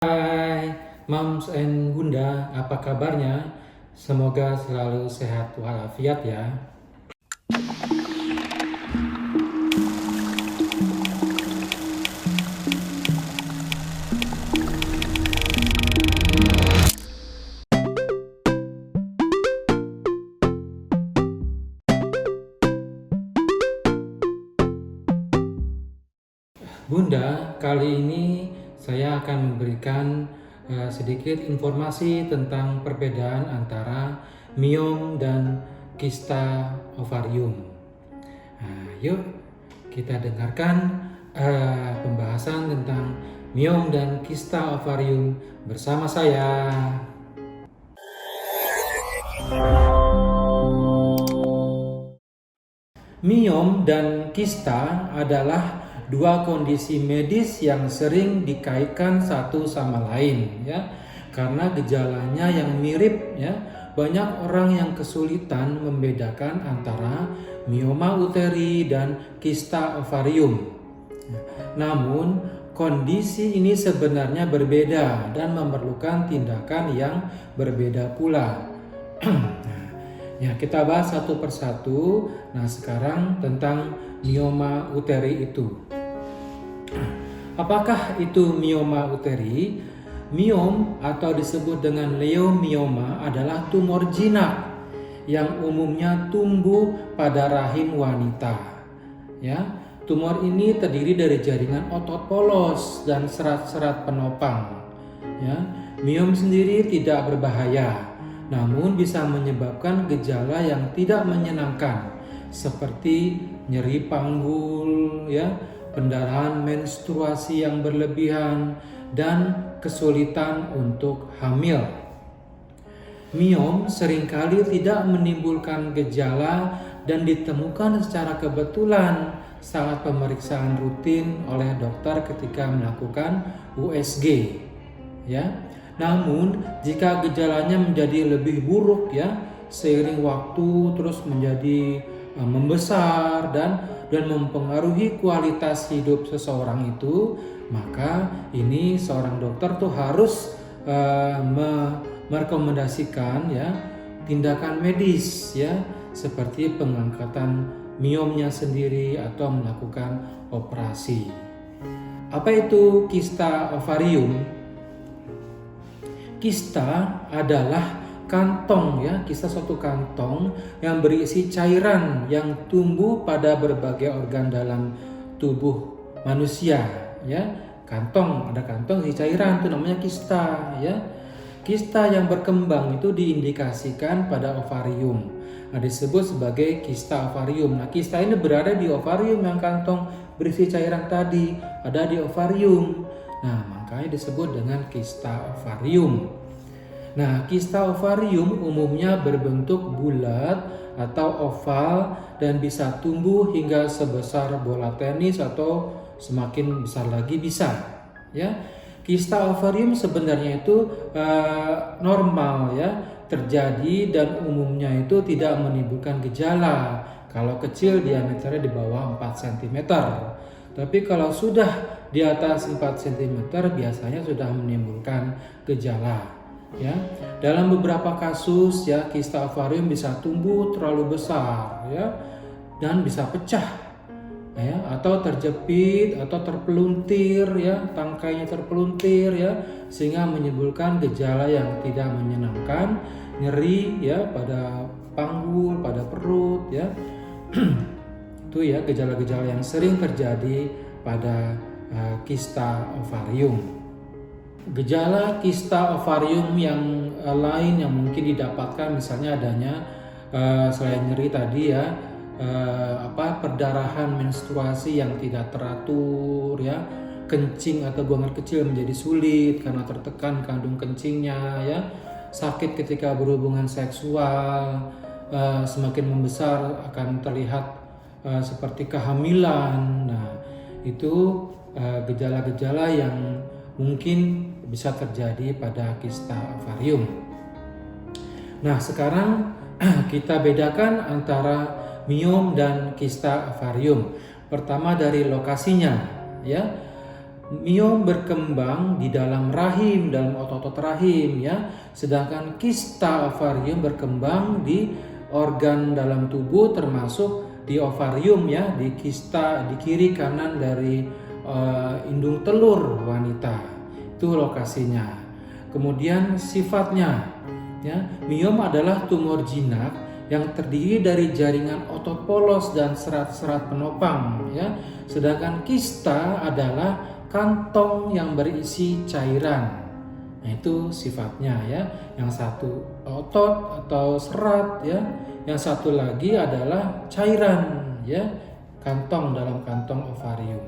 Hai, Moms and Bunda, apa kabarnya? Semoga selalu sehat walafiat ya. Bunda, kali ini saya akan memberikan sedikit informasi tentang perbedaan antara miom dan kista ovarium. Nah, yuk kita dengarkan pembahasan tentang miom dan kista ovarium bersama saya. Miom dan kista adalah dua kondisi medis yang sering dikaitkan satu sama lain ya. Karena gejalanya yang mirip ya, banyak orang yang kesulitan membedakan antara mioma uteri dan kista ovarium. Namun, kondisi ini sebenarnya berbeda dan memerlukan tindakan yang berbeda pula. Ya, kita bahas satu persatu. Nah, sekarang tentang mioma uteri itu. Apakah itu mioma uteri? Miom atau disebut dengan leiomioma adalah tumor jinak yang umumnya tumbuh pada rahim wanita. Ya, tumor ini terdiri dari jaringan otot polos dan serat-serat penopang. Ya, miom sendiri tidak berbahaya, namun bisa menyebabkan gejala yang tidak menyenangkan seperti nyeri panggul, ya, pendarahan menstruasi yang berlebihan, dan kesulitan untuk hamil. Miom seringkali tidak menimbulkan gejala dan ditemukan secara kebetulan saat pemeriksaan rutin oleh dokter ketika melakukan USG, ya. Namun jika gejalanya menjadi lebih buruk ya, seiring waktu terus menjadi membesar dan mempengaruhi kualitas hidup seseorang itu, maka ini seorang dokter tuh harus merekomendasikan ya tindakan medis ya, seperti pengangkatan miomnya sendiri atau melakukan operasi. Apa itu kista ovarium? Kista adalah kantong ya, kista suatu kantong yang berisi cairan yang tumbuh pada berbagai organ dalam tubuh manusia ya. Kantong, ada kantong isi cairan itu namanya kista ya. Kista yang berkembang itu diindikasikan pada ovarium. Nah, disebut sebagai kista ovarium. Nah, kista ini berada di ovarium, yang kantong berisi cairan tadi ada di ovarium. Nah, makanya disebut dengan kista ovarium. Nah, kista ovarium umumnya berbentuk bulat atau oval dan bisa tumbuh hingga sebesar bola tenis atau semakin besar lagi bisa. Ya, kista ovarium sebenarnya itu normal ya terjadi dan umumnya itu tidak menimbulkan gejala kalau kecil diameternya di bawah 4 cm. Tapi kalau sudah di atas 4 cm biasanya sudah menimbulkan gejala ya. Dalam beberapa kasus ya, kista ovarium bisa tumbuh terlalu besar ya dan bisa pecah ya, atau terjepit atau terpeluntir ya, tangkainya terpeluntir ya, sehingga menimbulkan gejala yang tidak menyenangkan, nyeri ya pada panggul, pada perut ya. Itu ya gejala-gejala yang sering terjadi pada kista ovarium. Gejala kista ovarium yang lain yang mungkin didapatkan misalnya adanya selain nyeri tadi ya, perdarahan menstruasi yang tidak teratur ya, kencing atau buang air kecil menjadi sulit karena tertekan kandung kencingnya ya, sakit ketika berhubungan seksual, semakin membesar akan terlihat seperti kehamilan. Nah, itu gejala-gejala yang mungkin bisa terjadi pada kista ovarium. Nah, sekarang kita bedakan antara miom dan kista ovarium. Pertama dari lokasinya ya. Miom berkembang di dalam rahim, dalam otot-otot rahim ya. Sedangkan kista ovarium berkembang di organ dalam tubuh termasuk di ovarium ya, di kista di kiri kanan dari indung telur wanita. Itu lokasinya. Kemudian sifatnya ya, miom adalah tumor jinak yang terdiri dari jaringan otot polos dan serat-serat penopang ya. Sedangkan kista adalah kantong yang berisi cairan. Nah, itu sifatnya ya. Yang satu otot atau serat ya. Yang satu lagi adalah cairan ya. Kantong dalam kantong ovarium.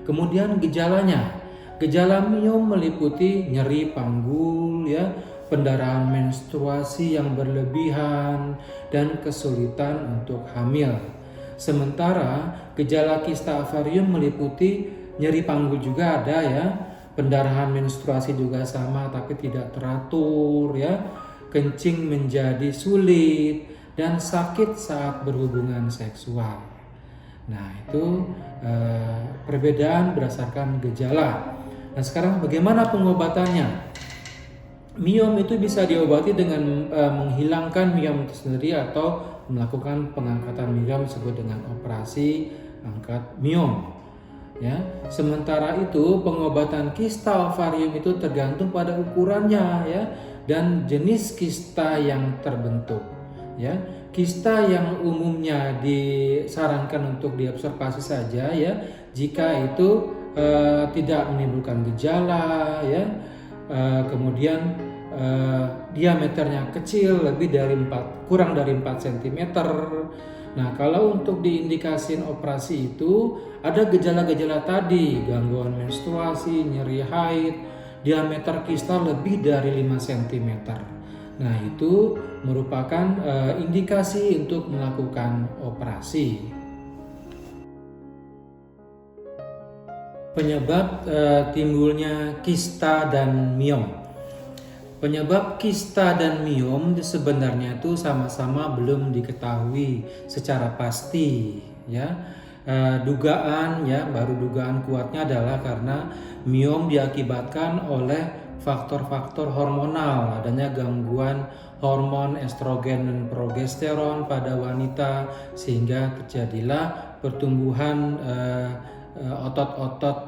Kemudian gejalanya. Gejala miom meliputi nyeri panggul ya, pendarahan menstruasi yang berlebihan dan kesulitan untuk hamil. Sementara gejala kista ovarium meliputi nyeri panggul juga ada ya, pendarahan menstruasi juga sama tapi tidak teratur ya, kencing menjadi sulit dan sakit saat berhubungan seksual. Nah itu perbedaan berdasarkan gejala. Nah sekarang bagaimana pengobatannya? Miom itu bisa diobati dengan menghilangkan miom itu sendiri atau melakukan pengangkatan miom disebut dengan operasi angkat miom. Ya, sementara itu pengobatan kista ovarium itu tergantung pada ukurannya ya dan jenis kista yang terbentuk. Ya, kista yang umumnya disarankan untuk diobservasi saja ya jika itu tidak menimbulkan gejala ya, kemudian diameternya kecil kurang dari 4 cm. Nah, kalau untuk diindikasikan operasi itu ada gejala-gejala tadi, gangguan menstruasi, nyeri haid, diameter kista lebih dari 5 cm. Nah, itu merupakan indikasi untuk melakukan operasi. Penyebab timbulnya kista dan miom. Penyebab kista dan miom sebenarnya itu sama-sama belum diketahui secara pasti ya. Dugaan kuatnya adalah karena miom diakibatkan oleh faktor-faktor hormonal, adanya gangguan hormon estrogen dan progesteron pada wanita sehingga terjadilah pertumbuhan otot-otot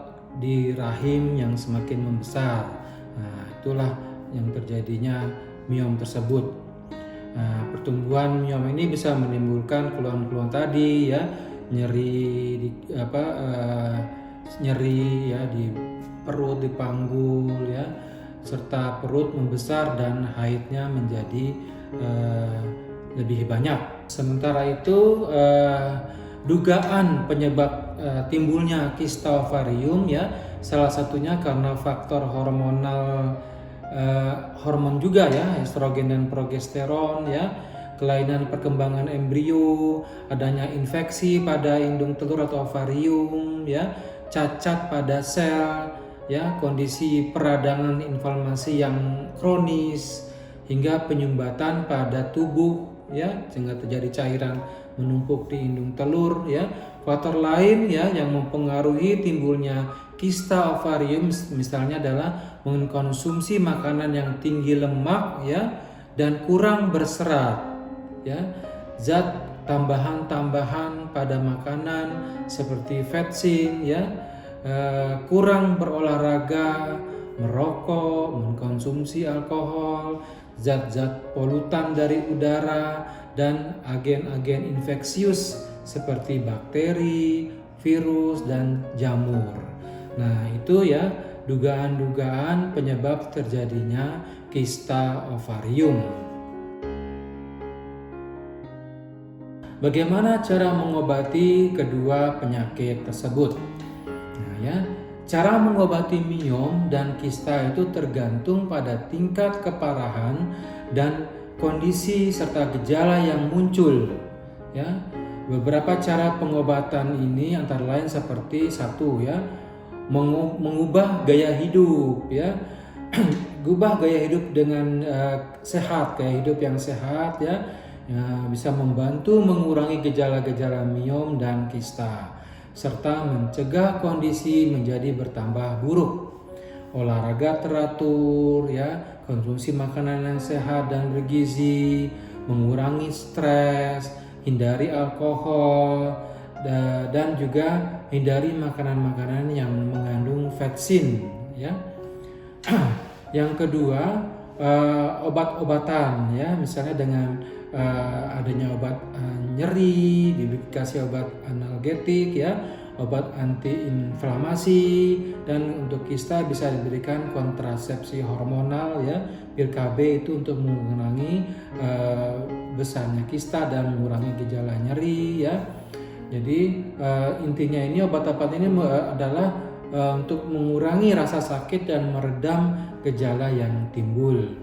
di rahim yang semakin membesar. Nah, itulah yang terjadinya miom tersebut. Nah, pertumbuhan miom ini bisa menimbulkan keluhan-keluhan tadi ya, nyeri ya di perut, di panggul ya, serta perut membesar dan haidnya menjadi lebih banyak. Sementara itu dugaan penyebab timbulnya kista ovarium ya, salah satunya karena faktor hormon juga ya, estrogen dan progesteron ya, kelainan perkembangan embrio, adanya infeksi pada indung telur atau ovarium ya, cacat pada sel ya, kondisi peradangan inflamasi yang kronis hingga penyumbatan pada tubuh ya, sehingga terjadi cairan menumpuk di indung telur ya. Faktor lain ya yang mempengaruhi timbulnya kista ovarium misalnya adalah mengkonsumsi makanan yang tinggi lemak ya dan kurang berserat ya. Zat tambahan-tambahan pada makanan seperti vetsin ya, kurang berolahraga, merokok, mengkonsumsi alkohol, zat-zat polutan dari udara dan agen-agen infeksius seperti bakteri, virus dan jamur. Nah, itu ya dugaan-dugaan penyebab terjadinya kista ovarium. Bagaimana cara mengobati kedua penyakit tersebut? Nah, ya, cara mengobati miom dan kista itu tergantung pada tingkat keparahan dan kondisi serta gejala yang muncul. Ya, beberapa cara pengobatan ini antara lain seperti satu ya, mengubah gaya hidup ya, ubah gaya hidup dengan sehat, gaya hidup yang sehat ya, bisa membantu mengurangi gejala-gejala miom dan kista. serta mencegah kondisi menjadi bertambah buruk. Olahraga teratur, ya, konsumsi makanan yang sehat dan bergizi, mengurangi stres, hindari alkohol, dan juga hindari makanan-makanan yang mengandung vetsin, ya. Yang kedua, obat-obatan, ya, misalnya dengan adanya obat nyeri, dikasih obat analgetik, ya, obat antiinflamasi, dan untuk kista bisa diberikan kontrasepsi hormonal, ya, pil KB itu untuk mengurangi besarnya kista dan mengurangi gejala nyeri, ya. Jadi intinya ini obat-obat ini adalah untuk mengurangi rasa sakit dan meredam gejala yang timbul.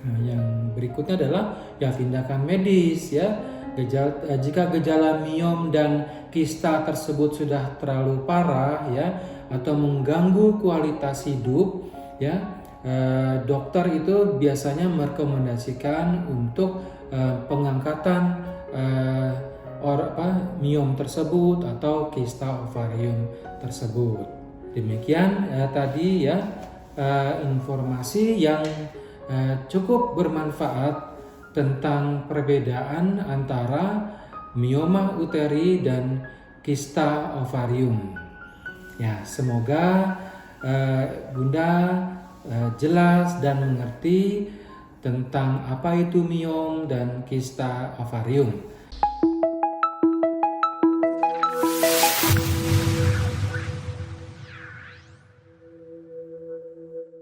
Nah, yang berikutnya adalah ya tindakan medis, ya. Jika gejala miom dan kista tersebut sudah terlalu parah, ya, atau mengganggu kualitas hidup, ya, dokter itu biasanya merekomendasikan untuk pengangkatan miom tersebut atau kista ovarium tersebut. Demikian tadi, ya, informasi yang cukup bermanfaat tentang perbedaan antara mioma uteri dan kista ovarium. Ya, semoga Bunda jelas dan mengerti tentang apa itu miom dan kista ovarium.